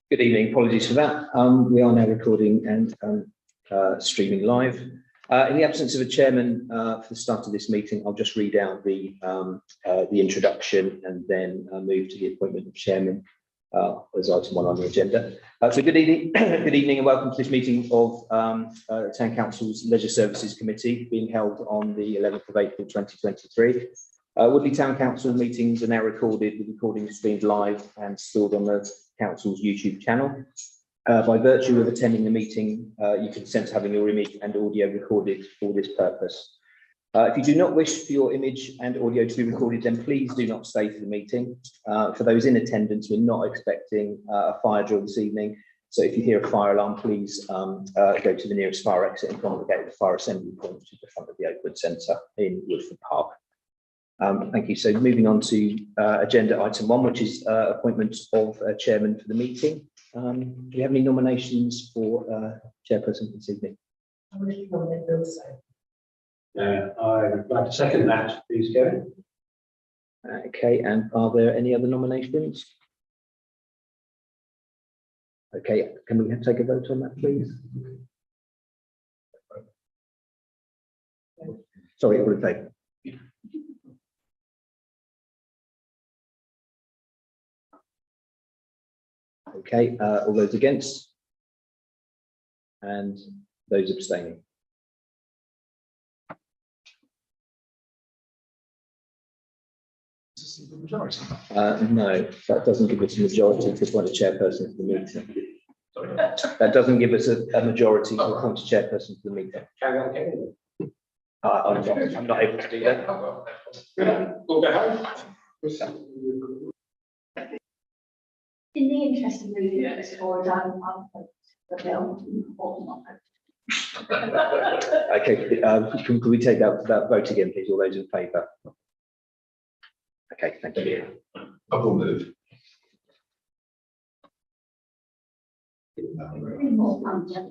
Good evening. Apologies for that. We are now recording and streaming live. In the absence of a chairman for the start of this meeting, I'll just read out the introduction and then move to the appointment of chairman as item 1 on the agenda. So good evening, good evening, and welcome to this meeting of Town Council's Leisure Services Committee, being held on the 11th of April 2023. Woodley Town Council meetings are now recorded, with recordings streamed live and stored on the Council's YouTube channel. By virtue of attending the meeting, you consent to having your image and audio recorded for this purpose. If you do not wish for your image and audio to be recorded, then please do not stay for the meeting. For those in attendance, we're not expecting a fire drill this evening. So if you hear a fire alarm, please go to the nearest fire exit and congregate at the fire assembly point, which is the front of the Oakwood Centre in Woodford Park. Thank you. So moving on to agenda item 1, which is appointment of a chairman for the meeting. Do you have any nominations for chairperson this evening? I wish to nominate Bill Soap. I would like to second that, please, Kevin. Okay, and are there any other nominations? Okay, can we take a vote on that, please? Sorry, all in favour? Okay, all those against? And those abstaining? No, that doesn't give us a majority to appoint a chairperson for the meeting. Sorry. That doesn't give us a majority to appoint a chairperson for the meeting. Carry on, Kevin. I'm not able to do that. We'll go home. In the interest of moving this forward, I'll vote the bill or not vote. Okay, can we take that vote again, please? All those in favour? Okay, thank you. I will move. More fun, yeah.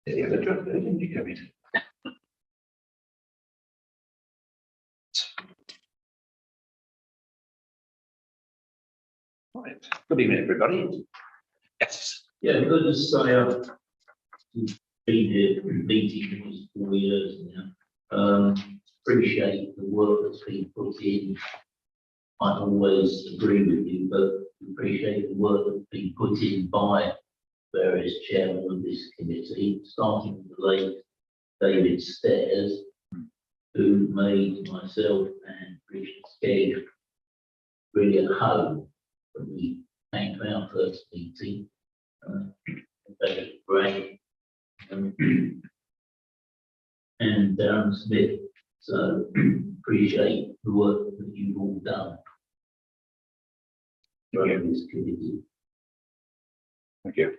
Yeah, the drug, didn't you go in? Right. Good evening, everybody. Yes. Yeah, good to say I've been here meeting for 4 years now. Appreciate the work that's been put in. I always agree with you, but appreciate the work that's been put in by various chairmen of this committee, starting with the late David Stairs, who made myself and Richard Skegg really at home when we came to our first meeting. David Gray and Darren Smith. So appreciate the work that you've all done running this committee. Thank you.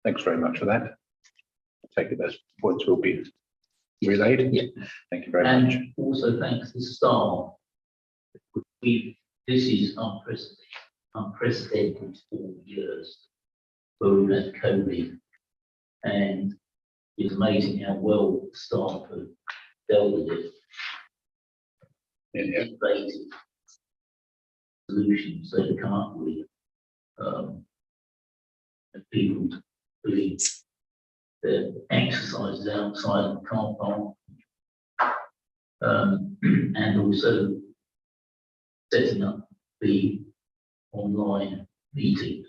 Thanks very much for that. I take it those points will be relayed. Yeah. Thank you very much. And also thanks to staff. This is unprecedented 4 years where we've had COVID, and it's amazing how well the staff have dealt with it. Yeah. Innovative solutions they come up with, and people doing their exercises outside of the car park, and also setting up the online meeting.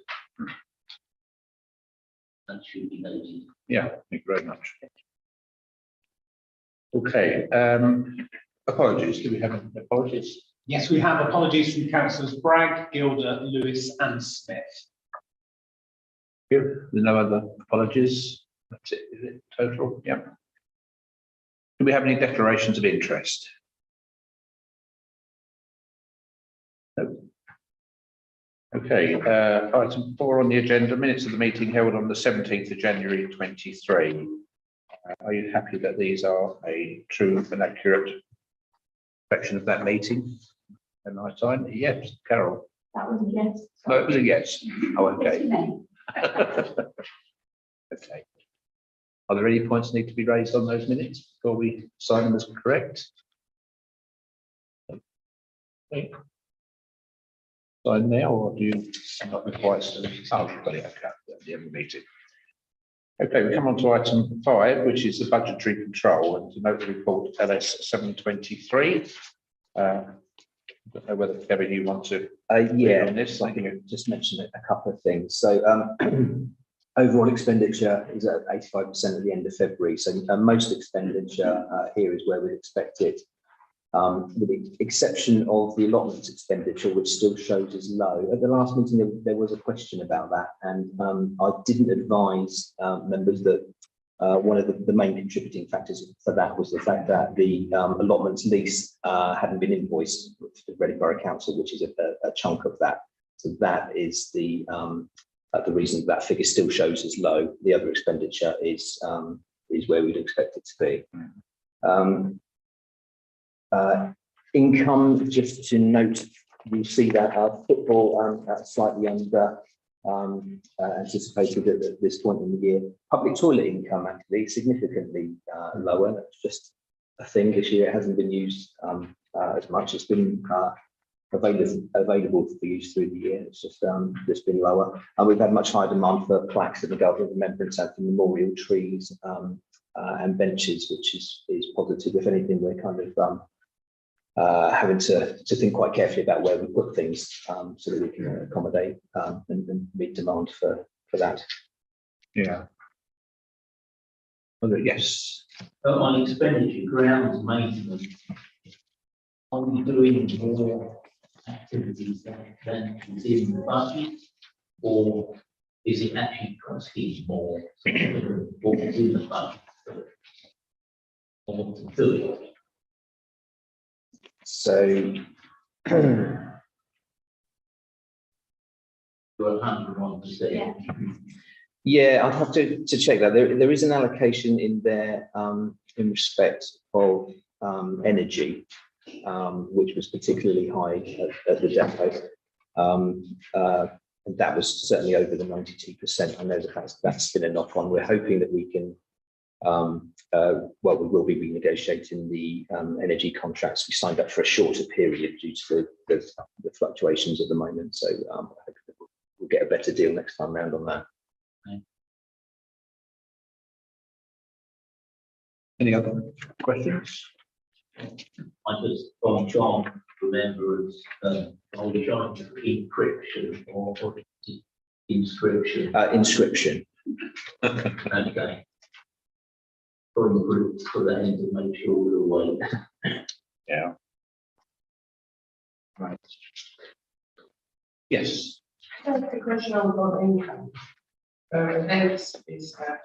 That should be noted. Yeah, thank you very much. Okay, apologies. Do we have any apologies? Yes, we have apologies from councillors Bragg, Gilder, Lewis and Smith. There's no other apologies. That's it, is it total? Yeah. Do we have any declarations of interest? No. Okay, item 4 on the agenda, minutes of the meeting held on the 17th of January 23. Are you happy that these are a true and accurate reflection of that meeting? And I sign yes, Carol. That was a yes. No, it was a yes. Oh, okay. Okay. Are there any points need to be raised on those minutes before we sign them as correct? Sign now, or do you not require to? Oh, you've got it, okay, at the end of the meeting. Okay, we come on to item 5, which is the budgetary control, and to note the report LS 723. I don't know whether Kevin, you want to Yeah, on this? I think I just mentioned a couple of things. So overall expenditure is at 85% at the end of February. So most expenditure here is where we'd expect it, with the exception of the allotments expenditure, which still shows as low. At the last meeting, there was a question about that, and I didn't advise members that one of the main contributing factors for that was the fact that the allotments lease hadn't been invoiced to the Reading Borough Council, which is a chunk of that. So that is the reason that figure still shows as low. The other expenditure is where we'd expect it to be. Income, just to note, we see that football slightly under anticipated at this point in the year. Public toilet income actually significantly lower. That's just a thing this year. It hasn't been used as much. It's been available for use through the year. It's just been lower. And we've had much higher demand for plaques in the Garden of Remembrance and for memorial trees and benches, which is positive. If anything, we're kind of having to think quite carefully about where we put things so that we can accommodate and meet demand for that. Yeah. Yes. On expenditure, grounds maintenance, are we doing more activities than is in the budget? Or is it actually costing more than what was in the budget? Or to do it? So You're 101%. Yeah. yeah, I'd have to check that. There is an allocation in there in respect of energy, which was particularly high at the depot. And that was certainly over the 92%. I know that's been a knock on. We're hoping that we can, well, we will be renegotiating the energy contracts. We signed up for a shorter period due to the fluctuations at the moment. So I hope that we'll get a better deal next time round on that. Any other questions? I just, from John, remembrance, old John, encryption or inscription. Inscription. Okay. From the group, put that in to make sure we're awake. Yeah. Right. Yes. Just a question on income. Events is that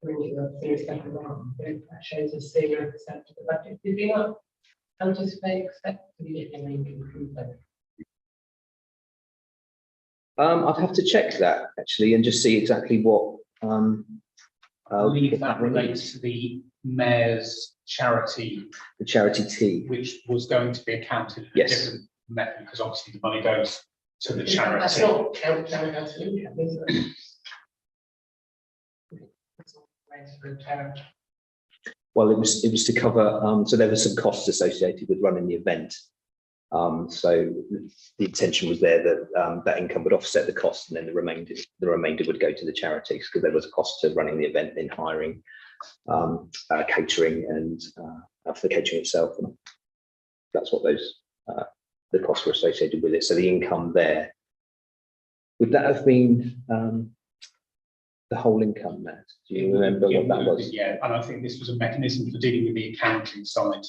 really the things that are wrong. That shows a 0% of the budget. Did we not anticipate expect to be getting an improvement? I'd have to check that actually and just see exactly what. I believe that relates to the mayor's charity, The charity tea. which was going to be accounted for a Yes. different method, because obviously the money goes to the That's charity. not counting as income, is it? It's not raised for a charity. Well, it was to cover. So there were some costs associated with running the event. So the intention was there that that income would offset the cost, and then the remainder would go to the charities, because there was a cost to running the event in hiring, catering, and for the catering itself. And that's what those the costs were associated with it. So the income there, would that have been the whole income, Matt? Do you remember what that was? Yeah, and I think this was a mechanism for dealing with the accounting side.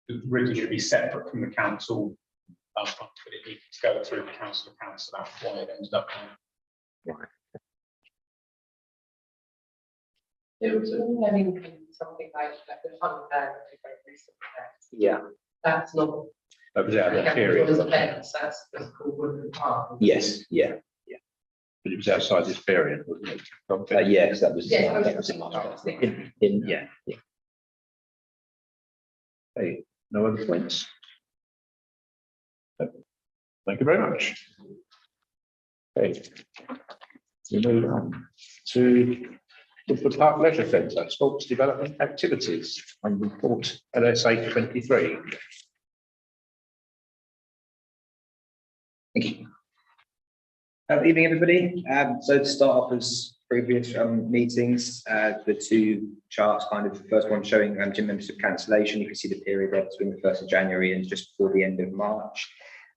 It really should be separate from the council, but it needed to go through the council accounts, so that's why it ended up. Right. There was only an income, something like the fund director very recently. Yeah. That's not. That was out of that It period. was events, that's just called Woodland Park. Yes. Yeah. But it was outside this period, wasn't it? Yes, that was. Yeah, that was yeah. Okay, no other points? Thank you very much. Okay. We move on to the Park Leisure Centre, sports development activities, and report LSA 23. Thank you. Evening, everybody. So to start off as previous meetings, the two charts, kind of the first one showing gym membership cancellation. You can see the period there between the 1st of January and just before the end of March.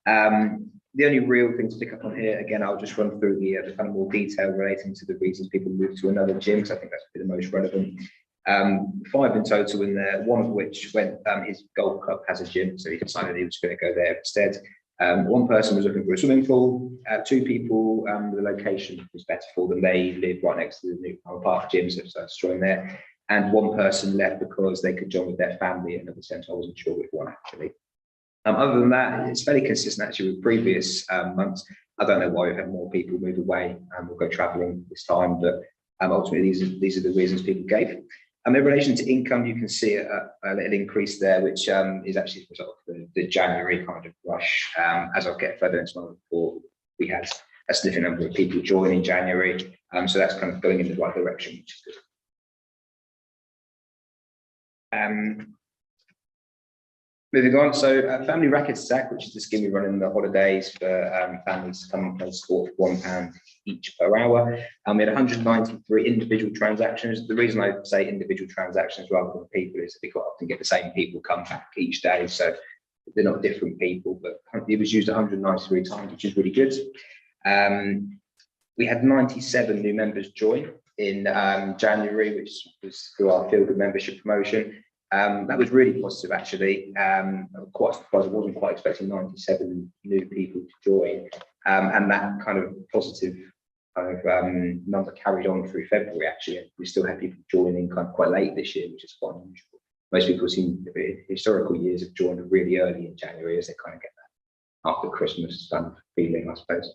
The only real thing to pick up on here, again, I'll just run through the kind of more detail relating to the reasons people move to another gym, because I think that's the most relevant. 5 in total in there, one of which went, his golf club has a gym, so he decided he was going to go there instead. One person was looking for a swimming pool, 2 people, the location was better for them. They live right next to the new Park gym, so that's joined there. And one person left because they could join with their family at another centre. I wasn't sure which one actually. Other than that, it's fairly consistent actually with previous months. I don't know why we've had more people move away and we'll go travelling this time, but ultimately these are the reasons people gave. In relation to income, you can see a little increase there, which is actually the result of the January kind of rush. As I'll get further into my report, we had a significant number of people join in January, so that's kind of going in the right direction, which is good. Moving on, so Family Racket Stack, which is the scheme we run in the holidays for families to come and play sport for £1 each per hour. We had 193 individual transactions. The reason I say individual transactions rather than people is that we quite often get the same people come back each day, so they're not different people, but it was used 193 times, which is really good. We had 97 new members join in January, which was through our Feel Good membership promotion. That was really positive, actually. I'm quite surprised. I wasn't quite expecting 97 new people to join, and that kind of positive kind of number carried on through February. Actually, we still had people joining kind of quite late this year, which is quite unusual. Most people seem historical years have joined really early in January, as they kind of get that after Christmas kind of feeling, I suppose.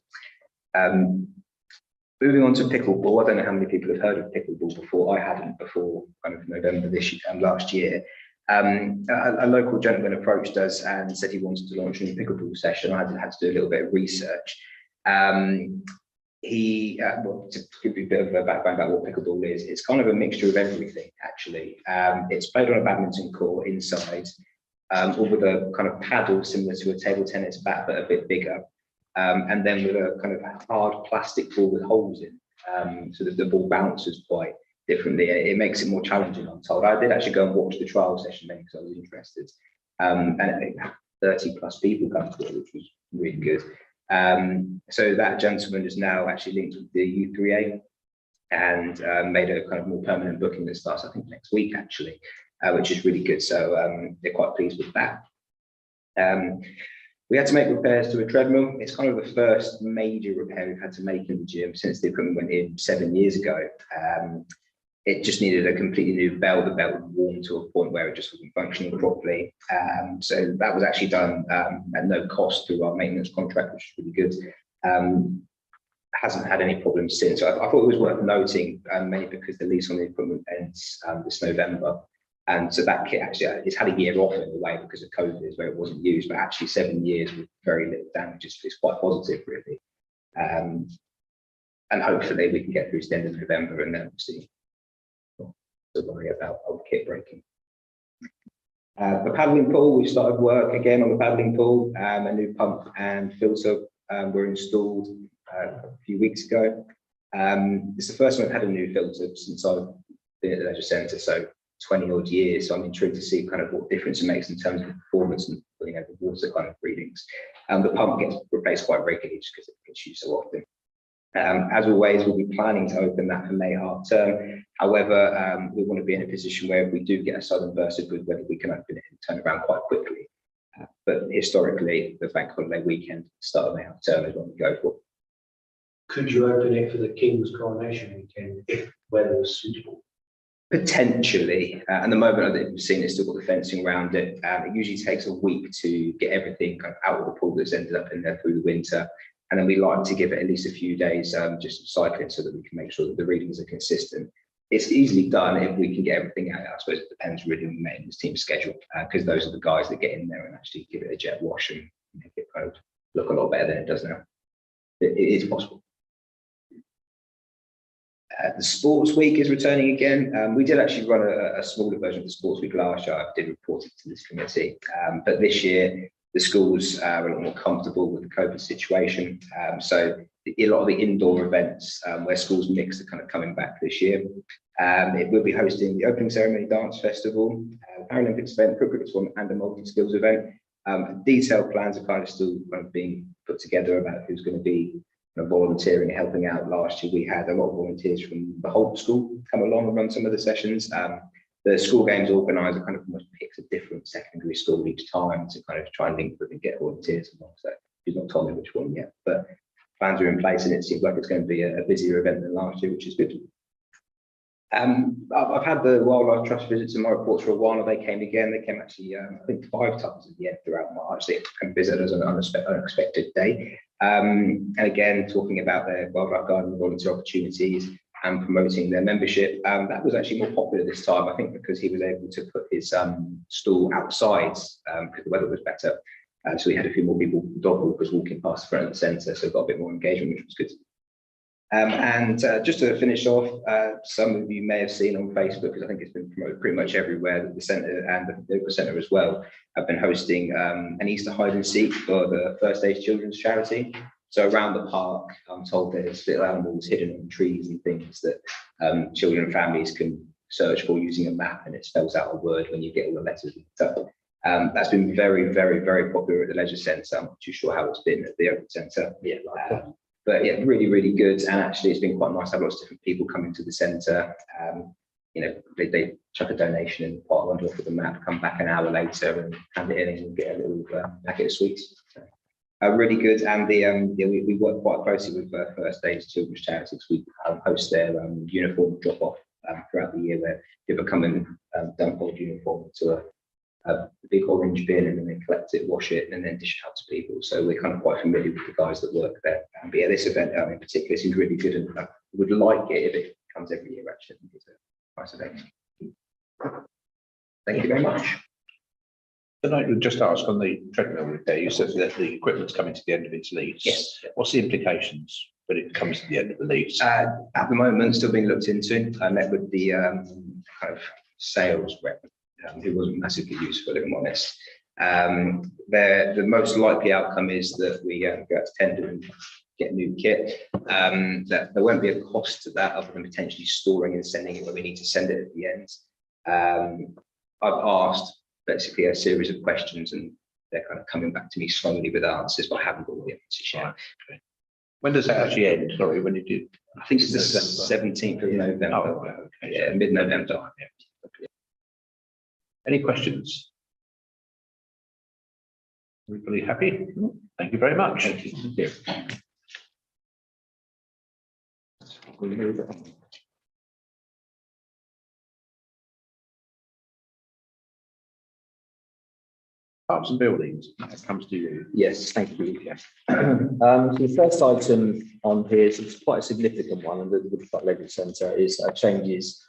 Moving on to pickleball, I don't know how many people have heard of pickleball before. I hadn't before kind of November this year, last year. A local gentleman approached us and said he wanted to launch a new pickleball session. I had to do a little bit of research. Well, to give you a bit of a background about what pickleball is, it's kind of a mixture of everything, actually. It's played on a badminton court inside, or with a kind of paddle similar to a table tennis bat, but a bit bigger. And then with a kind of hard plastic ball with holes in, so that the ball bounces quite differently. It makes it more challenging, I'm told. I did actually go and watch the trial session then because I was interested. And it had 30 plus people come to it, which was really good. So that gentleman is now actually linked with the U3A and made a kind of more permanent booking that starts, I think, next week, actually, which is really good. So they're quite pleased with that. We had to make repairs to a treadmill. It's kind of the first major repair we've had to make in the gym since the equipment went in 7 years ago. It just needed a completely new bell. The bell was worn to a point where it just wasn't functioning properly. So that was actually done at no cost through our maintenance contract, which is really good. Hasn't had any problems since. So I thought it was worth noting, mainly because the lease on the equipment ends this November. And so that kit actually, it's had a year off in a way because of COVID, where it wasn't used, but actually 7 years with very little damage is quite positive, really. And hopefully we can get through to the end of November and then obviously not to worry about old kit breaking. The paddling pool, we started work again on the paddling pool. A new pump and filter were installed a few weeks ago. It's the first time I've had a new filter since I've been at the leisure centre, so 20 odd years. So I'm intrigued to see kind of what difference it makes in terms of performance and putting over water kind of readings. The pump gets replaced quite regularly just because it gets used so often. As always, we'll be planning to open that for May half term. However, we want to be in a position where if we do get a sudden burst of good weather, we can open it and turn around quite quickly. But historically, the bank holiday weekend, start of May half term is what we go for. Could you open it for the King's coronation weekend if weather was suitable? Potentially, and the moment that we've seen, it's still got the fencing around it. It usually takes a week to get everything kind of out of the pool that's ended up in there through the winter. And then we like to give it at least a few days just cycling so that we can make sure that the readings are consistent. It's easily done if we can get everything out. I suppose it depends really on the maintenance team schedule, because those are the guys that get in there and actually give it a jet wash and make it kind of look a lot better than it does now. It is possible. The sports week is returning again. We did actually run a smaller version of the sports week last year. I did report it to this committee, but this year the schools are a lot more comfortable with the COVID situation. So a lot of the indoor events where schools mix are kind of coming back this year. It will be hosting the opening ceremony dance festival, Paralympics event, cricket one, and a multi-skills event. Detailed plans are kind of still kind of being put together about who's going to be volunteering and helping out. Last year we had a lot of volunteers from the whole school come along and run some of the sessions. The school games organizer kind of almost picks a different secondary school each time to kind of try and link with and get volunteers along. So he's not told me which one yet, but plans are in place and it seems like it's going to be a busier event than last year, which is good. I've had the Wildlife Trust visits in my reports for a while. They came again. They came actually, I think, 5 times at the end throughout March. They can visit us on an unexpected day. And again, talking about their wildlife garden volunteer opportunities and promoting their membership. That was actually more popular this time, I think, because he was able to put his stall outside because the weather was better. So we had a few more people, dog walkers, walking past the front of the centre, so got a bit more engagement, which was good. And just to finish off, some of you may have seen on Facebook, because I think it's been promoted pretty much everywhere, that the centre and the local centre as well have been hosting an Easter hide and seek for the First Aid Children's Charity. So around the park, I'm told there's little animals hidden on trees and things that children and families can search for using a map, and it spells out a word when you get all the letters and stuff. That's been very, very, very popular at the leisure centre. I'm not too sure how it's been at the open centre. Yeah, but yeah, really, really good. And actually, it's been quite nice to have lots of different people coming to the centre. They chuck a donation in the pot, wander off with the map, come back an hour later and hand it in and get a little packet of sweets. So, really good. And we work quite closely with First Aid Children's Charities. We host their uniform drop off throughout the year, where people come and dump old uniform into a big orange bin, and then they collect it, wash it, and then dish it out to people. So we're kind of quite familiar with the guys that work there. But yeah, this event in particular seems really good, and I would like it if it comes every year. Actually, I think it's a nice event. Thank you very much. Can I just ask on the treadmill repair? You said that the equipment's coming to the end of its lease. Yes. What's the implications when it comes to the end of the lease? At the moment, still being looked into. I met with the kind of sales rep, who wasn't massively useful, if I'm honest. The most likely outcome is that we go to tender and get new kit. That there won't be a cost to that other than potentially storing and sending it when we need to send it at the end. I've asked basically a series of questions, and they're kind of coming back to me slowly with answers, but I haven't got all the answers yet. Okay. When does that actually end? Sorry, when did you? I think it's the 17th of November. Oh, okay. Yeah, mid-November. Yeah. Any questions? Everybody happy? Thank you very much. Thank you. Parks and buildings, that comes to you. Yes, thank you. So the first item on here is quite a significant one, and the Woodstock Leisure Centre is changes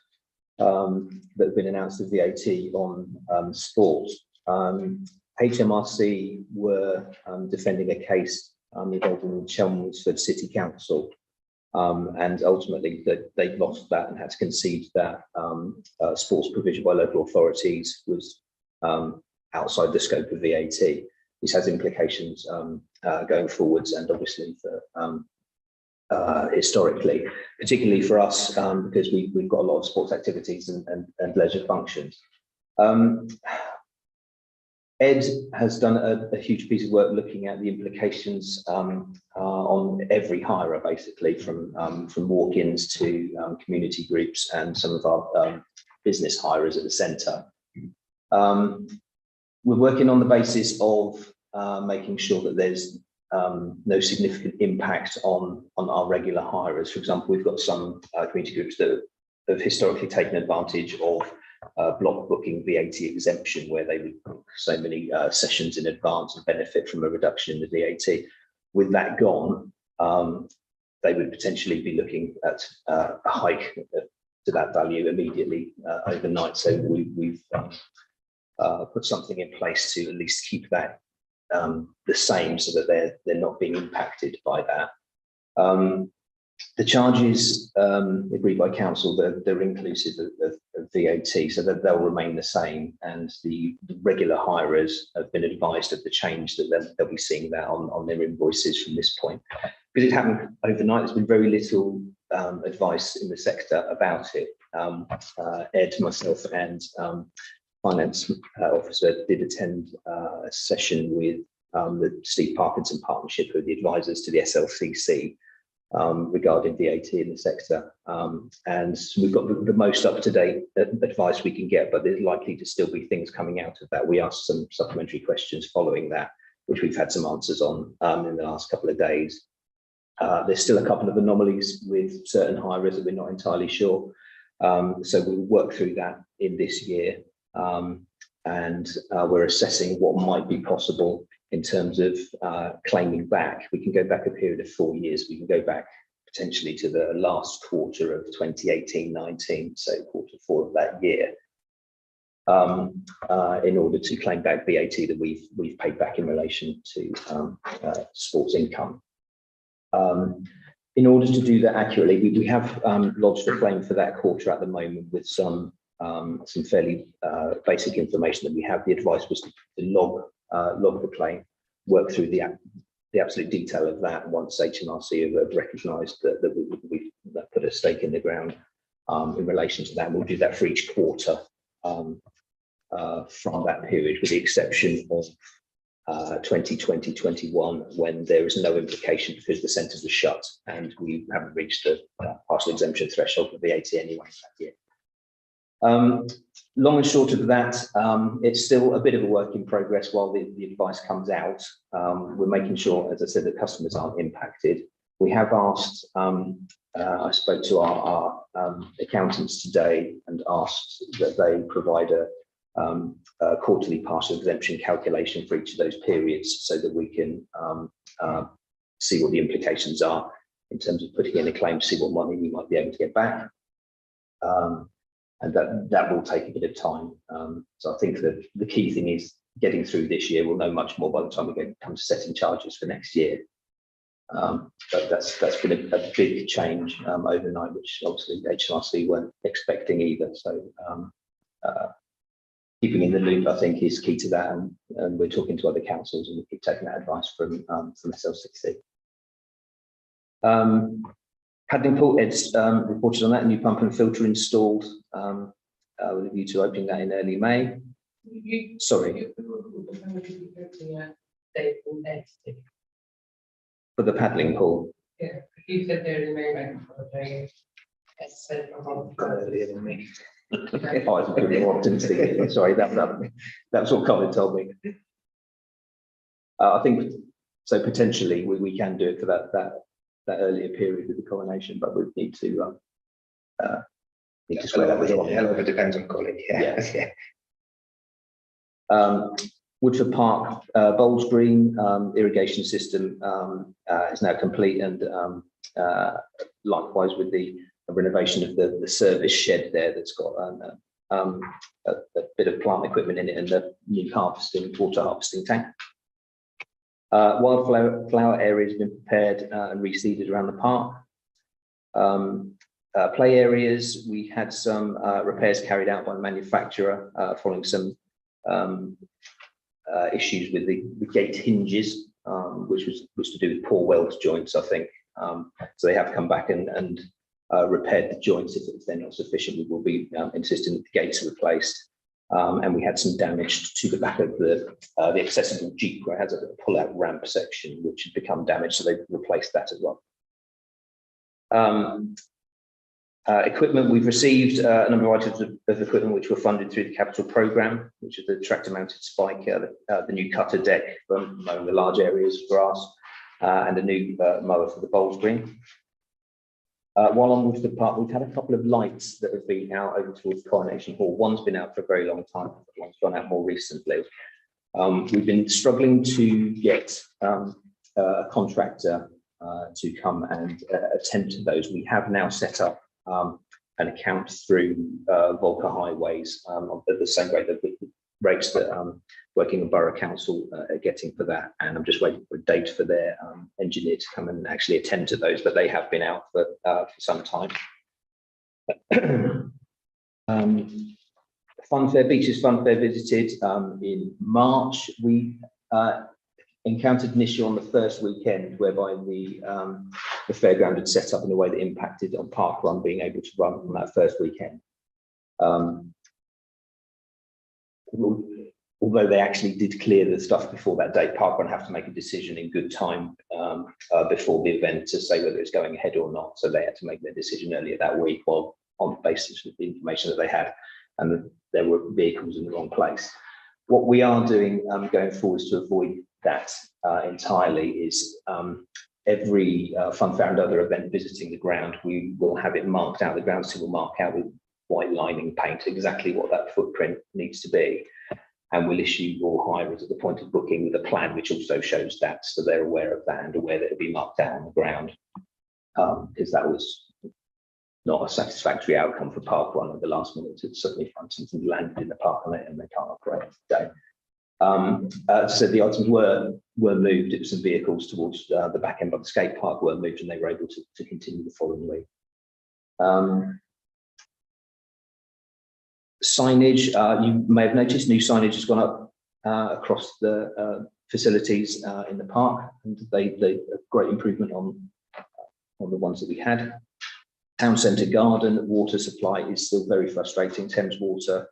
that have been announced of VAT on sport. HMRC were defending a case involving Chelmsford City Council, and ultimately they lost that and had to concede that sports provision by local authorities was outside the scope of VAT. This has implications going forwards, and obviously for historically, particularly for us, because we've got a lot of sports activities and leisure functions. Ed has done a huge piece of work looking at the implications on every hirer, basically, from walk-ins to community groups and some of our business hirers at the centre. We're working on the basis of making sure that there's no significant impact on our regular hirers. For example, we've got some community groups that have historically taken advantage of block booking VAT exemption, where they would book so many sessions in advance and benefit from a reduction in the VAT. With that gone, they would potentially be looking at a hike to that value immediately overnight. So we've put something in place to at least keep that the same, so that they're not being impacted by that. The charges agreed by council, they're inclusive of VAT, so that they'll remain the same. And the regular hirers have been advised of the change that they'll be seeing that on their invoices from this point. Because it happened overnight, there's been very little advice in the sector about it. Ed, myself, and finance officer did attend a session with the Steve Parkinson Partnership, who are the advisors to the SLCC. Regarding VAT in the sector, and we've got the most up-to-date advice we can get, but there's likely to still be things coming out of that. We asked some supplementary questions following that, which we've had some answers on in the last couple of days. There's still a couple of anomalies with certain hirers that we're not entirely sure, so we'll work through that in this year, and we're assessing what might be possible in terms of claiming back. We can go back a period of 4 years. We can go back potentially to the last quarter of 2018-19, so Q4 of that year, in order to claim back VAT that we've paid back in relation to sports income. In order to do that accurately, we have lodged a claim for that quarter at the moment with some fairly basic information that we have. The advice was to log the claim, work through the absolute detail of that once HMRC have recognised that we've put a stake in the ground in relation to that. We'll do that for each quarter from that period, with the exception of 2020-21, when there is no implication because the centres were shut and we haven't reached the partial exemption threshold for VAT anyway that year. Long and short of that, it's still a bit of a work in progress while the advice comes out. We're making sure, as I said, that customers aren't impacted. We have asked, I spoke to our accountants today and asked that they provide a quarterly partial exemption calculation for each of those periods so that we can see what the implications are in terms of putting in a claim, see what money we might be able to get back. And that will take a bit of time. So I think that the key thing is getting through this year. We'll know much more by the time we come to setting charges for next year. But that's been a big change overnight, which obviously HMRC weren't expecting either. So keeping in the loop, I think, is key to that. And we're talking to other councils and we keep taking that advice from SL60. Paddington, Ed's reported on that, a new pump and filter installed with a view to opening that in early May. Sorry. For the paddling pool. Yeah, you said there is May May. Earlier than me. If I was really optimistic, sorry, that's what Colin told me. I think so. Potentially, we can do it for that earlier period with the coronation, but we need to square that with what. It depends on Colin. Yeah. Woodford Park, Bowles Green irrigation system is now complete, and likewise with the renovation of the service shed there that's got a bit of plant equipment in it and the new water harvesting tank. Wildflower area has been prepared and reseeded around the park. Play areas, we had some repairs carried out by the manufacturer following some issues with the gate hinges, which was to do with poor weld joints, I think. So they have come back and repaired the joints. If they're not sufficient, we will be insisting that the gates are replaced. And we had some damage to the back of the accessible Jeep, where it has a pull-out ramp section, which had become damaged, so they've replaced that as well. Equipment, we've received a number of items of equipment which were funded through the capital programme, which is the tractor-mounted spike, the new cutter deck for mowing the large areas of grass, and a new mower for the Bowles Green. While on Woodford Park, we've had a couple of lights that have been out over towards Coronation Hall. One's been out for a very long time, but one's gone out more recently. We've been struggling to get a contractor to come and attend to those. We have now set up an account through Volker Highways, the same way that rates that working in Borough Council are getting for that. And I'm just waiting for a date for their engineer to come and actually attend to those, but they have been out for some time. Funfair, Beaches Funfair visited in March. We encountered an issue on the first weekend whereby the fairground had set up in a way that impacted on Park Run being able to run on that first weekend. Although they actually did clear the stuff before that date, Park Run have to make a decision in good time before the event to say whether it's going ahead or not. So they had to make their decision earlier that week, while on the basis of the information that they had, and that there were vehicles in the wrong place. What we are doing going forwards to avoid that entirely is every Funfair and other event visiting the ground, we will have it marked out. The ground team will mark out with white lining paint exactly what that footprint needs to be. And we'll issue all hirers at the point of booking with a plan which also shows that, so they're aware of that and aware that it'll be marked out on the ground. Because that was not a satisfactory outcome for Park Run at the last minute. It's suddenly found something landed in the park and they can't operate today. So the items were moved. It was some vehicles towards the back end of the skate park were moved, and they were able to continue the following week. Signage, you may have noticed new signage has gone up across the facilities in the park, and they a great improvement on the ones that we had. Town centre garden water supply is still very frustrating. Thames Water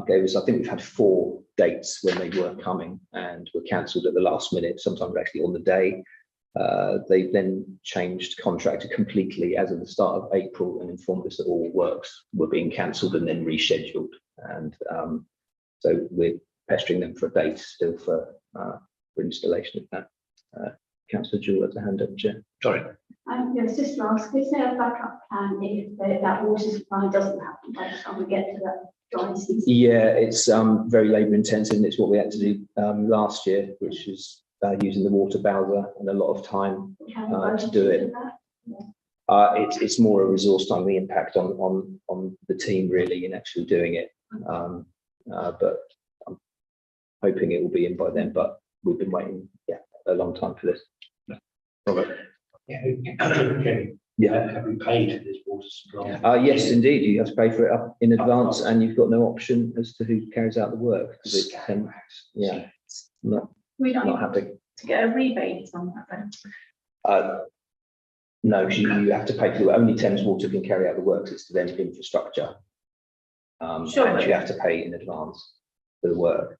gave us, I think we've had 4 dates when they were coming and were cancelled at the last minute, sometimes actually on the day. They then changed contractor completely as of the start of April and informed us that all works were being cancelled and then rescheduled. And so we're pestering them for a date still for installation of that. Councillor Jewell, to hand over, Chair. Sorry. Yes, just to ask, is there a backup plan if that water supply doesn't happen by the time we get to that dry season? Yeah, it's very labour intensive, and it's what we had to do last year, which is using the water bowser and a lot of time to do it. It's more a resource time, the impact on the team really in actually doing it. But I'm hoping it will be in by then, but we've been waiting a long time for this. Robert. Yeah, have we paid for this water supply? Yes, indeed. You have to pay for it up in advance, and you've got no option as to who carries out the work. It's, We don't not happy. to get a rebate on that then. No, you have to pay for it. Only Thames Water can carry out the works. It's to them infrastructure. Sure, and but- you have to pay in advance for the work.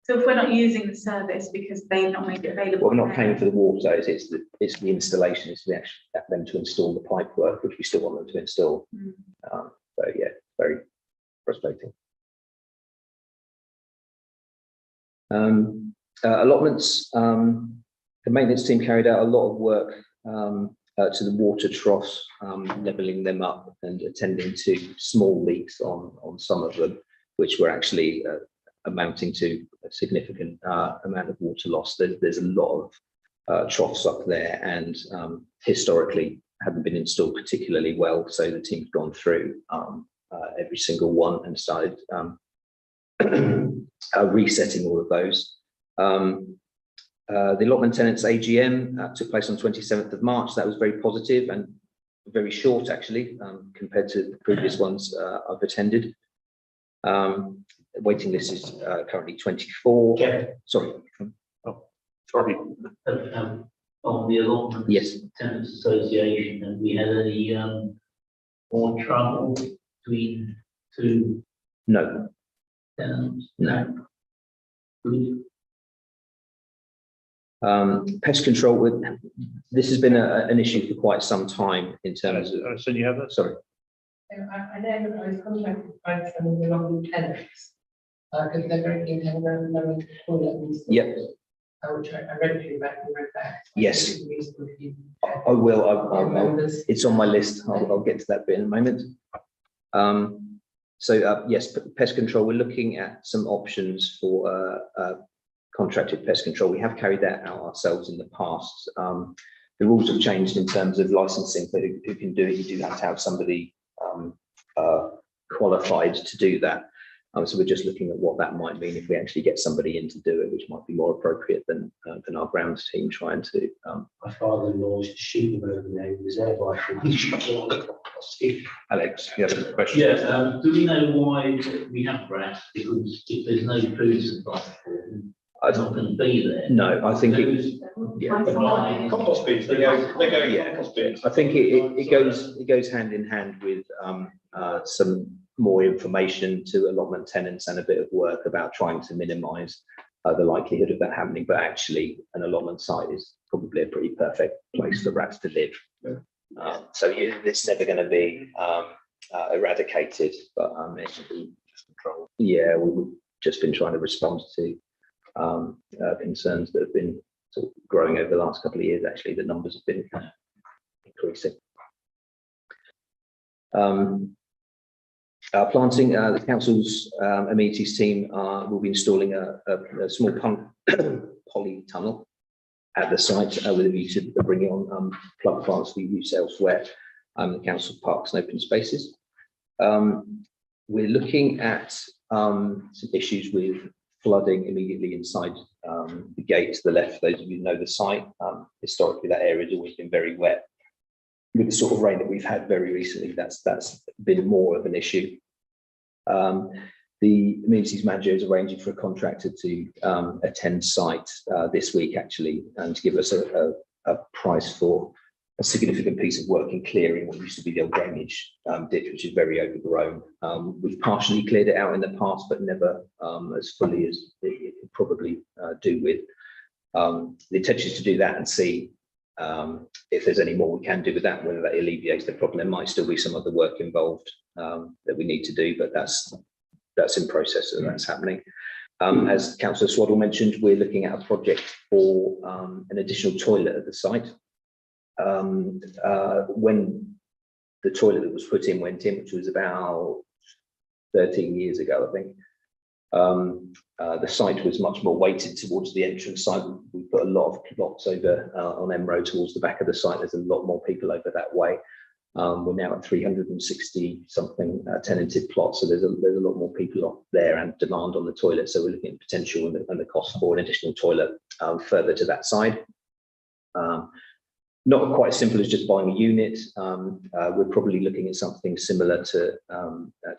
So if we're not using the service because they've not made it available. Well, we're not paying for the water. It's the installation. It's the actual them to install the pipe work, which we still want them to install. So yeah, very frustrating. Allotments. The maintenance team carried out a lot of work to the water troughs, levelling them up and attending to small leaks on some of them, which were actually amounting to a significant amount of water loss. There's a lot of troughs up there, and historically haven't been installed particularly well. So the team's gone through every single one and started resetting all of those. The allotment tenants AGM took place on 27th of March. That was very positive and very short actually, compared to the previous ones I've attended. Waiting list is currently 24. Kevin. Sorry. Sorry. On the allotment. Yes. Tenants Association, have we had any more trouble between 2 No. tenants? No. Good. Pest control. This has been an issue for quite some time in terms of. So you have that? Sorry. I know that I was contacted by some of the local tenants, because they're very keen to have a toilet installed. Yep. Which I read through that and read that. Yes. Reasonable if you- I will. I'll It's on my list. I'll get to that bit in a moment. So yes, pest control. We're looking at some options for contracted pest control. We have carried that out ourselves in the past. The rules have changed in terms of licensing for who can do it. You do have to have somebody qualified to do that. So we're just looking at what that might mean if we actually get somebody in to do it, which might be more appropriate than our grounds team trying to. My father-in-law used to shoot them over there with his air rifle. Alex, you have a question? Yeah, do we know why we have grass? Because if there's no food supply for them, it's not going to be there. No, I think it, Compost bins, they go Yeah. compost bins. I think it goes hand in hand with some more information to allotment tenants and a bit of work about trying to minimise the likelihood of that happening. But actually, an allotment site is probably a pretty perfect place for rats to live. So it's never going to be eradicated, but it should be controlled. Yeah, we've just been trying to respond to concerns that have been sort of growing over the last couple of years. Actually, the numbers have been increasing. Planting, the council's amenities team will be installing a small poly tunnel at the site with a view to bringing on plug plants we use elsewhere, the council parks and open spaces. We're looking at some issues with flooding immediately inside the gate to the left. Those of you who know the site, historically that area has always been very wet. With the sort of rain that we've had very recently, that's been more of an issue. The amenities manager is arranging for a contractor to attend site this week, actually, and to give us a price for a significant piece of work in clearing what used to be the old drainage ditch, which is very overgrown. We've partially cleared it out in the past, but never as fully as it could probably do with. The intention is to do that and see if there's any more we can do with that, whether that alleviates the problem. There might still be some other work involved that we need to do, but that's in process and that's happening. As Councillor Swaddle mentioned, we're looking at a project for an additional toilet at the site. When the toilet that was put in went in, which was about 13 years ago, I think, the site was much more weighted towards the entrance side. We put a lot of plots over on M Road towards the back of the site. There's a lot more people over that way. We're now at 360 something tenanted plots, so there's a lot more people up there and demand on the toilet. So we're looking at potential and the cost for an additional toilet further to that side. Not quite as simple as just buying a unit. We're probably looking at something similar to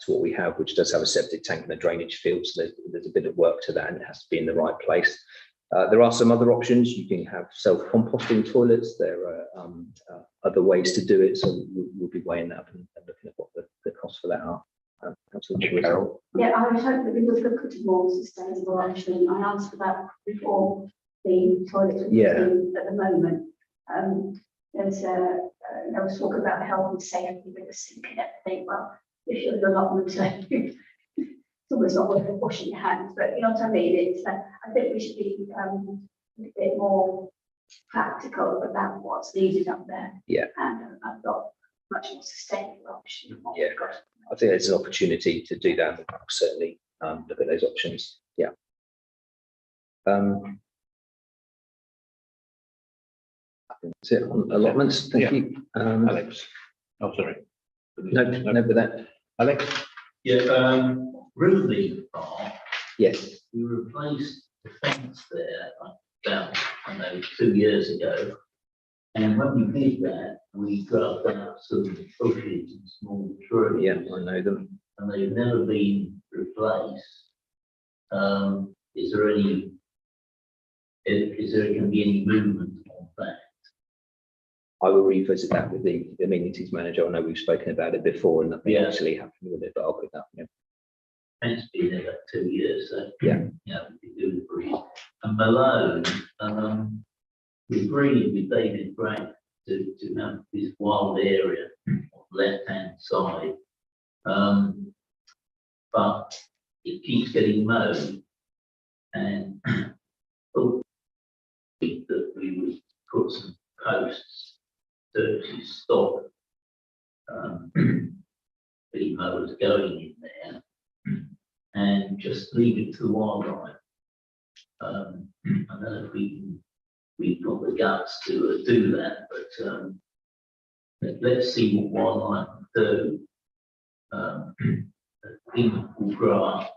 what we have, which does have a septic tank and a drainage field. So there's a bit of work to that, and it has to be in the right place. There are some other options. You can have self-composting toilets. There are other ways to do it. So we'll be weighing that up and looking at what the costs for that are. Absolutely, Carol. Yeah, I would hope that we would look at a more sustainable option. I asked for that before the toilet at the moment. There was talk about health and safety with the sink and everything. Well, if you're in an allotment, it's almost not worth washing your hands, but you know what I mean. It's I think we should be a bit more practical about what's needed up there. Yeah, and I've got much more sustainable option than what yeah, we've got. I think there's an opportunity to do that. We'll certainly look at those options. Yeah. That's it on allotments. Thank you. Alex. Oh, sorry. No, with that. Alex. Yeah, Ruby Park, Yes. we replaced the fence there about, 2 years ago. And when we did that, we grubbed out some bushes and small trees. Yeah, I know them. And they've never been replaced. Is there going to be any movement on that? I will revisit that with the amenities manager. I know we've spoken about it before and nothing actually happened with it, but I'll put that. Yeah. It's been there about 2 years, so. Yeah. Yeah, we could do with breeze. And Malone, we agreed with David Bragg to have this wild area on the left-hand side. But it keeps getting mowed. And that we would put some posts to stop the mowers going in there and just leave it to wildlife. I don't know if we've got the guts to do that, but let's see what wildlife can do. People grass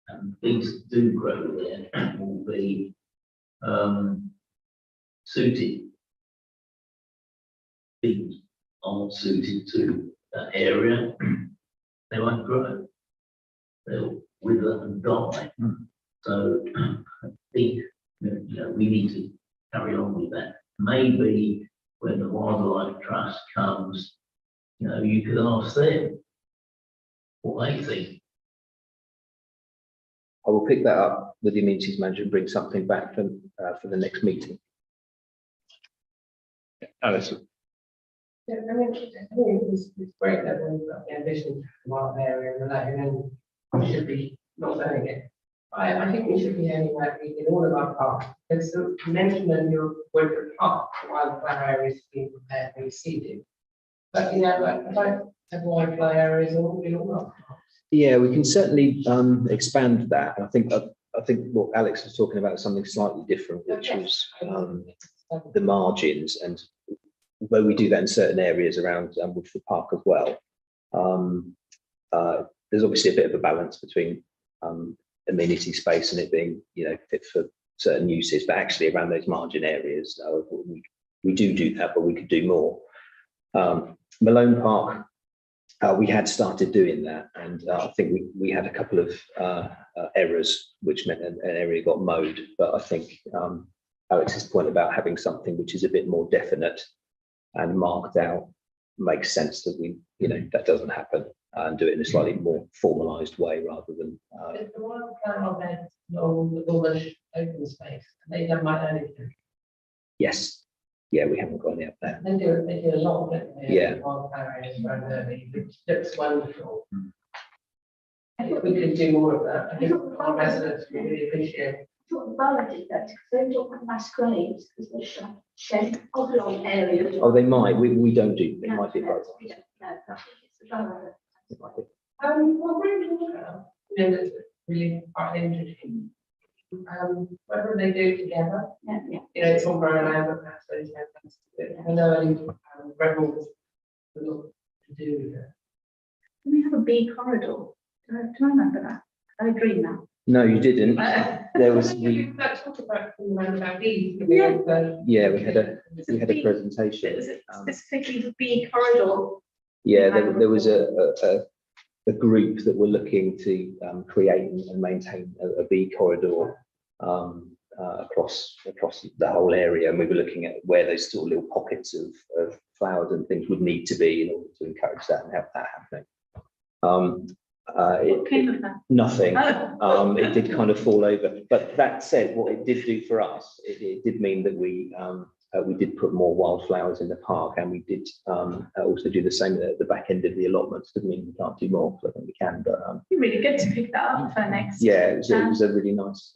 and things that do grow there will be suited. Things aren't suited to that area, they won't grow. They'll wither and die. So I think, we need to carry on with that. Maybe when the Wildlife Trust comes, you could ask them what they think. I will pick that up with the amenities manager and bring something back for the next meeting. Alison. Yeah, I mean, it's great that we've got the ambition to have a wild area in the lane, and we should be not doing it. I think we should be aiming at in all of our parks. There's some mention in your Woodford Park, wildflower areas being prepared and seeded. But I don't have wildflower areas in all our parks. Yeah, we can certainly expand that. I think what Alex was talking about is something slightly different, which was the margins, and where we do that in certain areas around Woodford Park as well. There's obviously a bit of a balance between amenity space and it being, fit for certain uses, but actually around those margin areas, we do that, but we could do more. Malone Park, we had started doing that, and I think we had a couple of errors, which meant an area got mowed. But I think Alex's point about having something which is a bit more definite and marked out makes sense, that that doesn't happen, and do it in a slightly more formalised way rather than. If the wildflower beds along the bullish open space, they don't mind anything. Yes, yeah, we haven't gone yet there. They do a lot of it. Yeah. Wildflower areas around there, it looks wonderful. If we could do more of that, I think our residents would really appreciate it. I thought the borough did that, because they talk about mass graves, because they shed oblong areas. Oh, they might. We don't do. It No, might be no, both. we don't, no, it's the borough. Well, that's really quite interesting. Whether they do it together, Yeah. it's all grown out, but that's what I know, Redmond was a lot to do with it. We have a bee corridor. Do I remember that? I dream now. No, you didn't. There was Let's talk about the roundabout bees. Yeah, we had a It presentation. was specifically the bee corridor. Yeah, there was a group that were looking to create and maintain a bee corridor across the whole area, and we were looking at where those sort of little pockets of flowers and things would need to be in order to encourage that and have that happening. What came of that? Nothing. Oh. It did kind of fall over. But that said, what it did do for us, it did mean that we did put more wildflowers in the park, and we did also do the same at the back end of the allotments. Doesn't mean we can't do more, because I think we can. But It'd be really good to pick that up for next. yeah, it was a really nice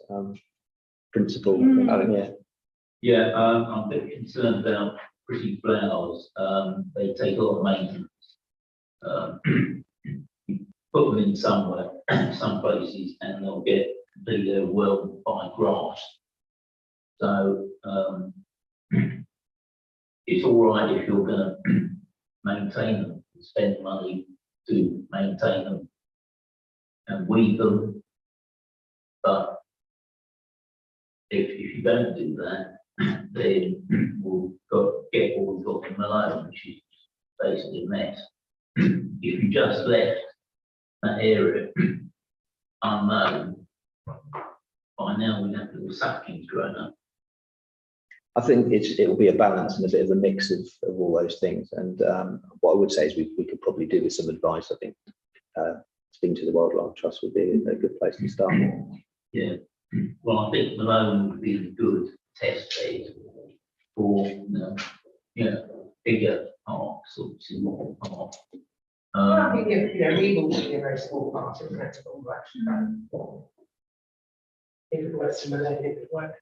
principle. Yeah. Yeah, I'm a bit concerned about pretty flowers. They take a lot of maintenance. Put them in somewhere, some places, and they'll get completely overwhelmed by grass. So it's all right if you're going to maintain them, spend money to maintain them and weed them. But if you don't do that, then we'll get what we've got in Malone, which is basically a mess. If you just left that area unknown, by now we have little saplings growing up. I think it will be a balance and a bit of a mix of all those things. And what I would say is we could probably do with some advice. I think speaking to the Wildlife Trust would be a good place to start. Yeah, well, I think Malone would be a good test bed for bigger parks or small parks. I think Regal would be a very small part of the principle, actually. If it works to Malone, it would work.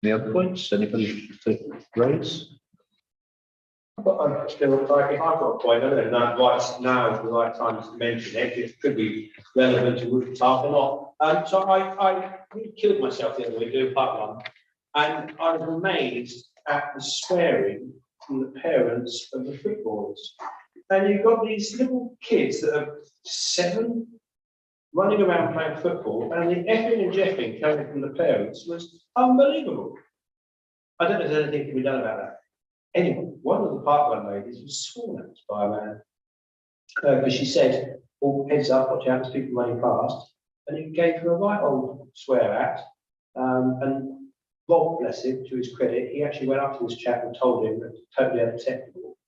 Any other points? Anybody to raise? I'm still like, if I've got a point, I don't know right now is the right time to mention it. It could be relevant to Woodford Park or not. So I killed myself the other way doing part one, and I was amazed at the swearing from the parents of the footballers. And you've got these little kids that are 7 running around playing football, and the effing and jeffing coming from the parents was unbelievable. I don't know if there's anything can be done about that. Anyway, one of the parkrun ladies was sworn at by a man because she said, "Oh, heads up, watch out, there's people running past," and he gave her a right old swear at. And Rob, bless him, to his credit, he actually went up to this chap and told him that it's totally unacceptable.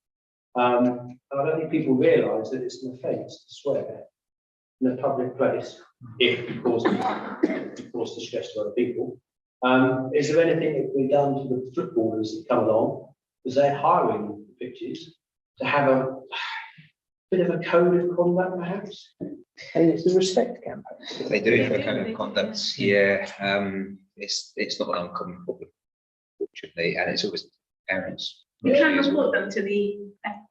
And I don't think people realise that it's an offence to swear in a public place if you cause distress to other people. Is there anything that can be done to the footballers that come along, because they're hiring the pitches, to have a bit of a code of conduct perhaps? And it's the respect campaign. They do it for They do, kind they of do, conduct, yeah. It's not an uncommon problem, fortunately, and it's always parents. You can usually as well. report them to the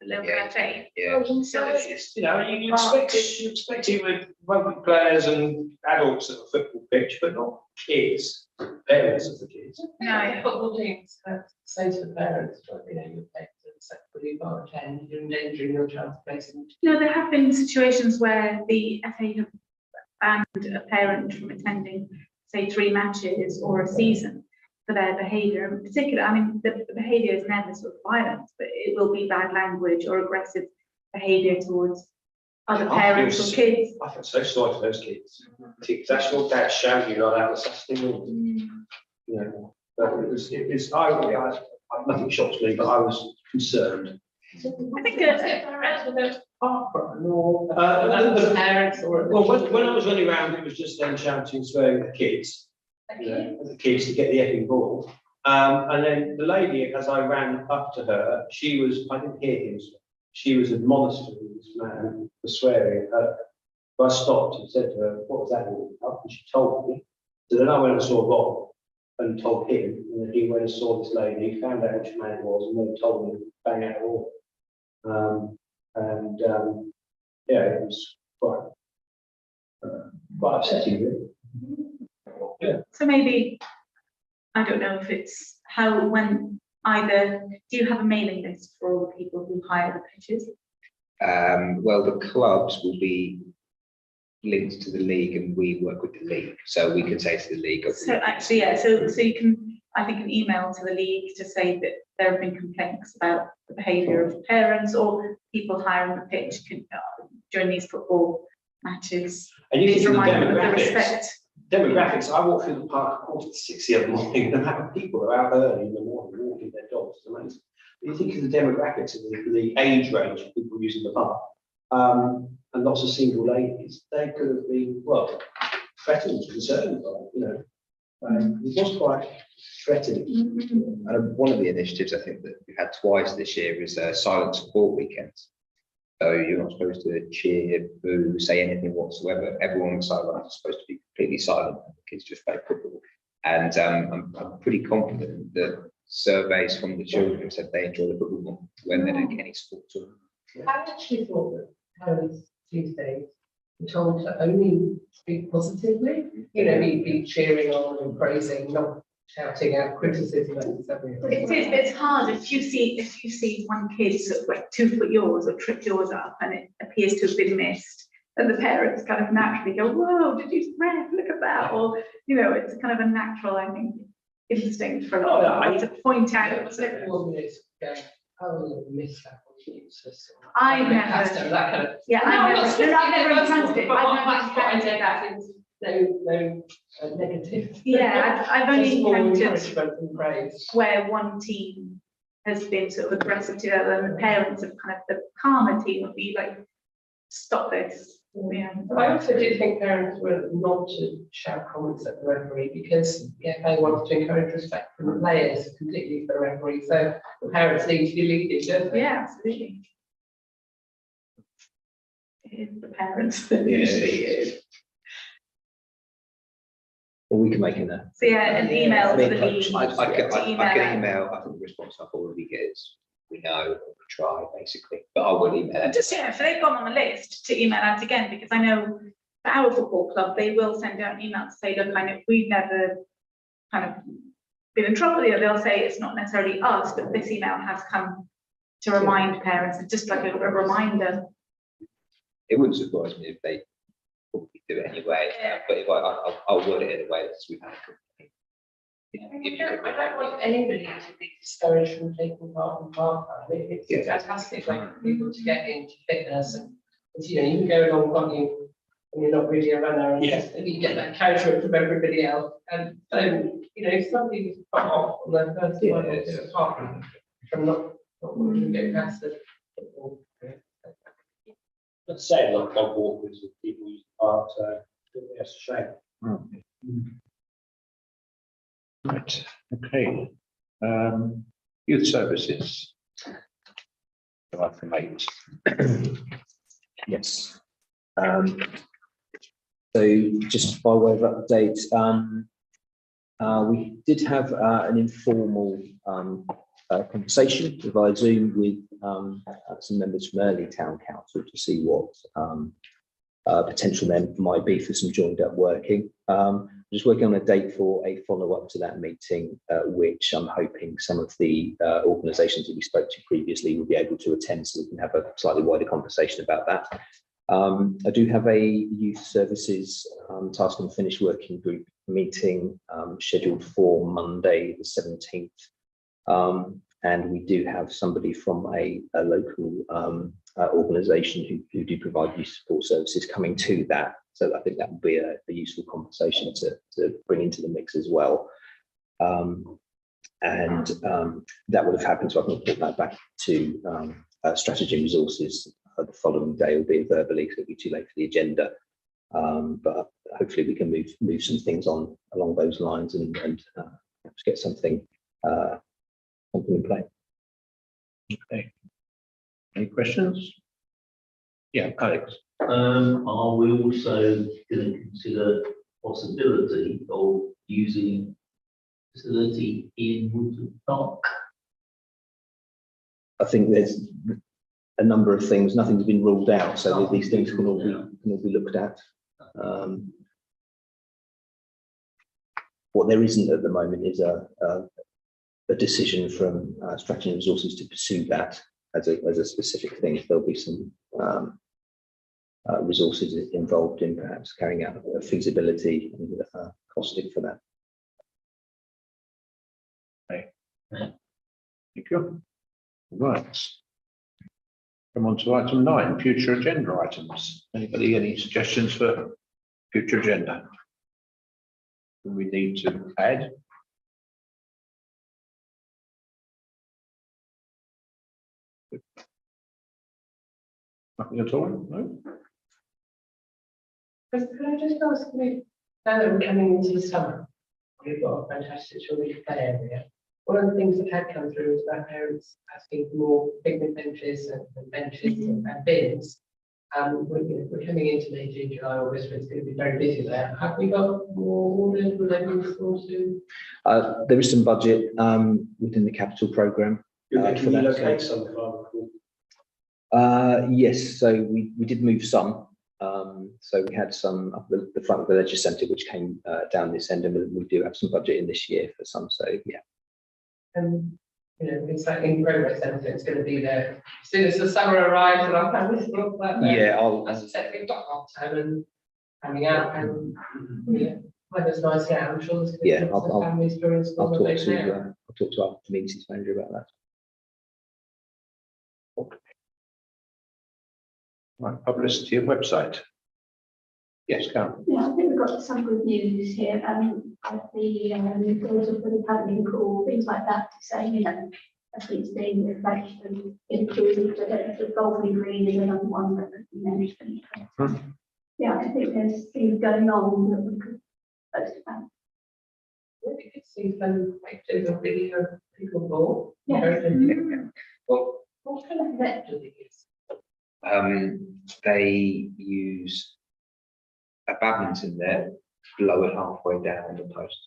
local Yeah. FA. Yeah, So it's, You know, you expect it with rugby players and adults at a football pitch, but not kids, parents of the kids. no, Football teams say to the parents, well, you know, you're paid to separately bar attend, you're endangering your child's placing. no, there have been situations where the FA have banned a parent from attending, say, 3 matches or a season for their behaviour. In particular, I mean, the behaviour is never sort of violence, but it will be bad language or aggressive behaviour towards other I parents feel or kids. I feel so sorry for those kids. That's your dad shouting you like that was such a thing, you know. But nothing shocks me, but I was concerned. I think Parents or. Well, when I was running around, it was just them shouting, swearing at the kids, you know, at the kids to get the effing ball. And then the lady, as I ran up to her, I didn't hear him, she was admonishing this man for swearing at her. So I stopped and said to her, "What was that all about?" And she told me. So then I went and saw Rob and told him, and then he went and saw this lady, found out which man it was, and then told him, bang out all. Yeah, it was quite upsetting, really. so. Maybe I don't know if it's when either do you have a mailing list for all the people who hire the pitches? well, the clubs will be linked to the league, and we work with the league, so we can say to the league. So actually, yeah, so you can, I think, an email to the league to say that there have been complaints about the behaviour of parents or people hiring the pitch during these football matches. And you Please think of the remind them of the respect. demographics, I walked through the park at 6:40 the other morning, the amount of people are out early in the morning walking their dogs, it's amazing. You think of the demographics of the age range of people using the park, and lots of single ladies, they could have been, well, threatened, concerned by, you know, it was quite threatening. And one of the initiatives I think that we've had twice this year is silent support weekends. So you're not supposed to cheer, boo, say anything whatsoever. Everyone on the sideline is supposed to be completely silent, and the kids just play football. And I'm pretty confident that surveys from the children said they enjoy the football more when they don't get any support. I actually thought that parents Tuesdays were told to only speak positively, you know, be cheering on and praising, not shouting out criticism. It's hard if you see one kid sort of like 2 foot yours or trip yours up and it appears to have been missed, and the parents kind of naturally go, "Whoa, did you ref? Look at that!" Or, you know, it's kind of a natural, I think, instinct for a lot of people to point out. Oh, miss that. I never, That kind of. yeah, I've never encountered it. I've never encountered that. that. No negative. Yeah, I've only Just more encountered encouragement and praise. where one team has been sort of aggressive to the other, and the parents of kind of the calmer team would be like, "Stop this." Yeah. I also do think parents were not to shout comments at the referee, because the FA wants to encourage respect from the players, completely for the referee. So the parents need to be leading, don't they? Yeah, absolutely. It is the parents. Or we can make it a. So yeah, an email to the league. I can to email, I think the response I've already get is, we know, we try, basically, but I will email it. Just, yeah, so they've gone on the list to email out again, because I know for our football club, they will send out an email to say, look, I know we've never kind of been in trouble here. They'll say it's not necessarily us, but this email has come to remind parents, just like a reminder. It wouldn't surprise me if they probably do it anyway, but if I'll word it in a way that we've had. I don't want anybody to be discouraged from taking part in parkrun. It's fantastic for people to get into fitness and, you know, you can go along, can't you? And you're not really a runner and Yes. and you get that casual from everybody else. And so, you know, if somebody was put off on their first one or do a parkrun from not wanting to get past the football. Let's say like dog walkers and people use the park, so that's a shame. Right, okay. Youth services. Item 8. Yes. So just by way of update, we did have an informal conversation via Zoom with some members from Early Town Council to see what potential there might be for some joined up working. Just working on a date for a follow-up to that meeting, which I'm hoping some of the organisations that we spoke to previously will be able to attend, so we can have a slightly wider conversation about that. I do have a youth services task and finish working group meeting scheduled for Monday the 17th. And we do have somebody from a local organisation who do provide youth support services coming to that. So I think that would be a useful conversation to bring into the mix as well. And that would have happened, so I can put that back to strategy and resources the following day, albeit verbally, so it'll be too late for the agenda. But hopefully we can move some things on along those lines and perhaps get something in play. Okay. Any questions? Yeah, Alex. Are we also going to consider possibility of using facility in Woodland Park? I think there's a number of things, nothing's been ruled out, so that these things can all be looked at. What there isn't at the moment is a decision from Strategy and Resources to pursue that as a specific thing. There'll be some resources involved in perhaps carrying out a feasibility and costing for that. Okay. Thank you. Right. Come on to item 9, future agenda items. Anybody, any suggestions for future agenda? Do we need to add? Nothing at all? No? Could I just ask you, now that we're coming into the summer, we've got a fantastic children's play area. One of the things that had come through was about parents asking for more picnic benches and benches and bins. We're coming into May, June, July, August, it's going to be very busy there. Have we got more orders? Will they be installed soon? There is some budget within the capital programme. Can you locate some? Yes, so we did move some. So we had some up the front of the leisure centre, which came down this end, and we do have some budget in this year for some. So yeah. You know, it's like in progress, and it's going to be there as soon as the summer arrives, and our families look like that. Yeah, As I said, we've got half term and coming out, and yeah, weather's nice. Yeah, I'm sure there's going to Yeah, be lots of families during I'll school. talk to our communities manager about that. Right, publicity and website. Yes, Karen. Yeah, I think we've got some good news here. The girls of the paddling pool, things like that, to say, you know, I think it's being refreshed and improved. The golfing green is another one that we mentioned. Yeah, I think there's things going on that we could post about. We could see some pictures or video of pickleball. Yeah. Well, what kind of net do they use? They use a badminton net, blow it halfway down the post.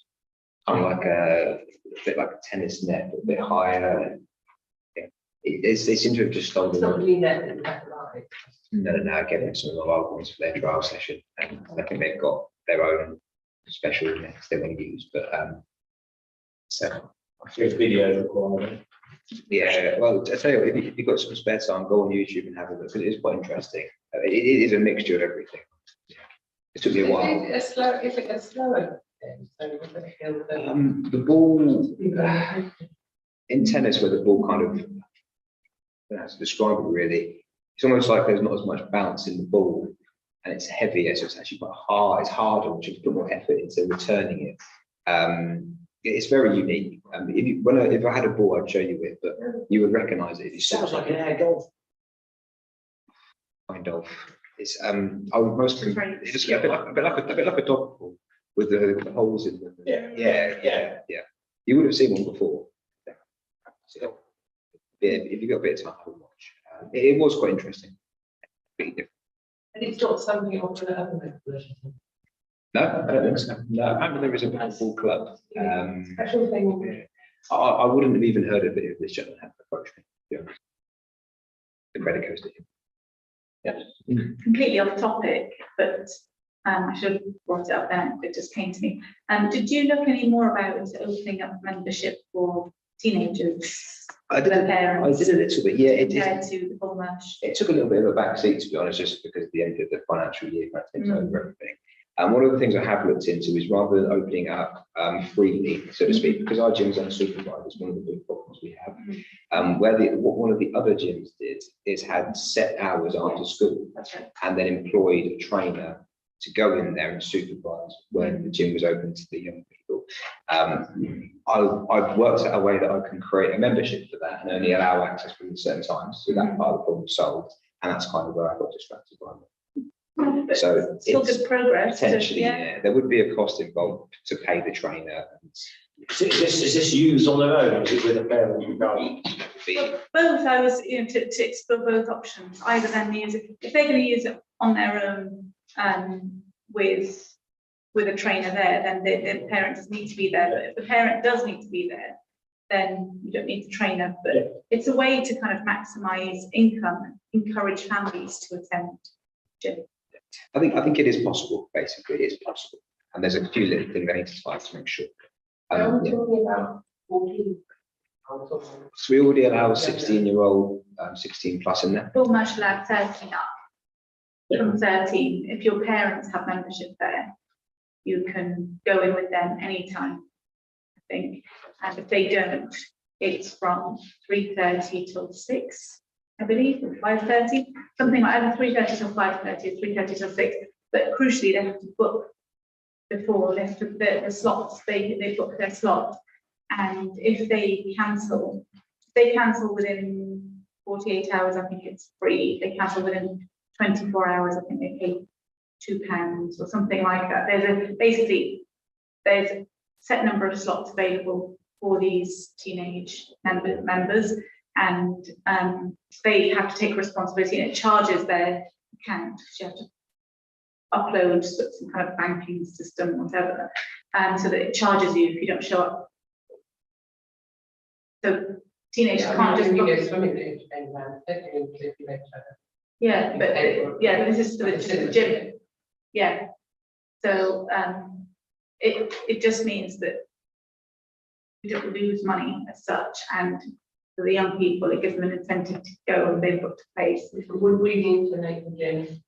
Like a bit like a tennis net, but a bit higher. Yeah. They seem to have just stolen. It's not really net in that line. No, again, some of the local ones for their trial session, and I think they've got their own special nets they want to use, but so There's video required. Yeah, well, I tell you, what, if you've got some spare time, go on YouTube and have a look, because it is quite interesting. It is a mixture of everything. Yeah. It took me a while. Is it a slower thing? So does it feel that- The ball in tennis, where the ball kind of, I don't know how to describe it really. It's almost like there's not as much bounce in the ball, and it's heavier, so it's actually quite hard. It's harder, which you put more effort into returning it. It's very unique. If I had a ball, I'd show you it, but you would recognise it if you saw Sounds it. like an air golf. Kind of. It's I would most it's a bit like a dog ball with the holes in them. Yeah. You would have seen one before. Yeah. So, yeah, if you got a bit of time, I would watch. It was quite interesting. And it's not something you offer at other versions. No, I don't think so. No, apparently there is a ball club. Special thing. I wouldn't have even heard of it if this gentleman had approached me. To be honest. The credit goes to him. Completely off topic, but I should have brought it up then, it just came to me. Did you look any more about opening up membership for teenagers? I did their a parents, little bit, yeah. compared to the full merge? It took a little bit of a backseat, to be honest, just because the end of the financial year kind of takes over everything. And one of the things I have looked into is, rather than opening up freely, so to speak, because our gyms are supervised, it's one of the big problems we have. What one of the other gyms did is had set hours after school, That's right. and then employed a trainer to go in there and supervise when the gym was open to the young people. I've worked out a way that I can create a membership for that and only allow access from certain times, so that part of the problem solved, and that's kind of where I got distracted by it. But So still it's good progress. potentially, yeah, there would be a cost involved to pay the trainer. Is this used on their own, or is it with a parent who goes? Both, I was, to explore both options, either then use it, if they're going to use it on their own, with a trainer there, then the parent does need to be there, but if the parent does need to be there, then you don't need the trainer, but it's a way to kind of maximize income, encourage families to attend gym. I think it is possible, basically, it is possible. And there's a few little things I need to find to make sure. I'm Yeah. talking about 14. So we already allow 16-year-old, 16 plus in there. Full merge allowed 13 up. From 13, if your parents have membership there, you can go in with them anytime, I think. And if they don't, it's from 3:30 till 6, I believe, or 5:30, something like either 3:30 till 5:30, 3:30 till 6. But crucially, they have to book before, they have to, the slots, they book their slot. And if they cancel within 48 hours, I think it's free. If they cancel within 24 hours, I think they pay £2 or something like that. There's a set number of slots available for these teenage members, and they have to take responsibility, and it charges their account. You have to upload some kind of banking system, whatever, so that it charges you if you don't show up. So teenagers can't just book. Yeah, but this is for the gym. Yeah. So it just means that we don't lose money as such, and for the young people, it gives them an incentive to go and they've booked a place. Would we need to make the gym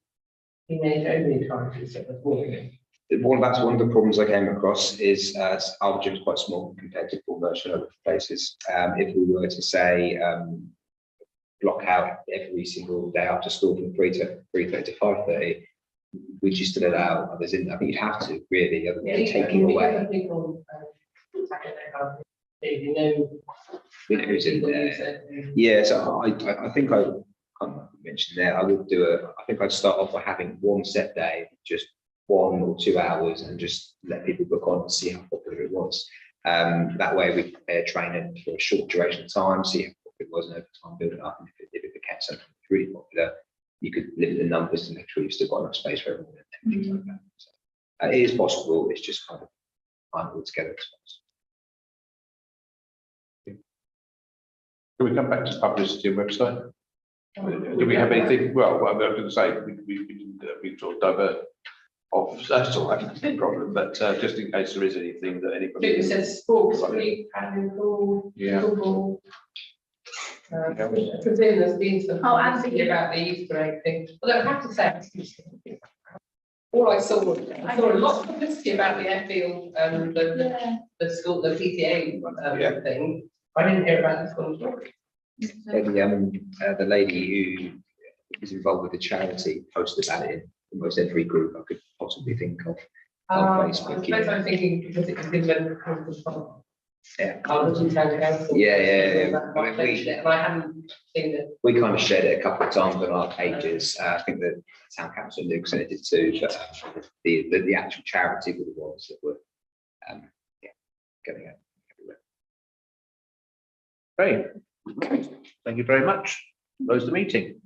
teenage only time instead of walking? That's one of the problems I came across is our gym's quite small compared to full merge and other places. If we were to say block out every single day after school from 3:30 to 5:30, would you still allow others in? I think you'd have to, really, other than taking away. People, you know who's in there. Yeah, so I think I can't mention there. I would I think I'd start off by having one set day, just 1 or 2 hours, and just let people book on and see how popular it was. That way we could pay a trainer for a short duration of time, see how popular it was, and over time build it up. And if it became something really popular, you could limit the numbers to make sure you've still got enough space for everyone and things like that. So, it is possible, it's just kind of finding it all together. Can we come back to publicity and website? Do we have anything? Well, I was going to say, we sort of divert off, that's all right, no problem, but just in case there is anything that anybody. it says sports, league, paddling, pool, Yeah. football. I presume there's been some Oh, publicity absolutely. about the Easter egg thing, although I have to say, all I saw a lot of publicity about the Effield and Yeah. the school, the PTA Yeah. thing. I didn't hear about the school. The lady who is involved with the charity posted about it in almost every group I could possibly think of. I Facebook, suppose I'm thinking because it was in the council fund. Yeah. I was in town council. Yeah. I mentioned it and I hadn't seen it. We kind of shared it a couple of times on our pages. I think the town council knew because it did too, but the actual charity were the ones that were going out everywhere. Great. Thank you very much. Close the meeting.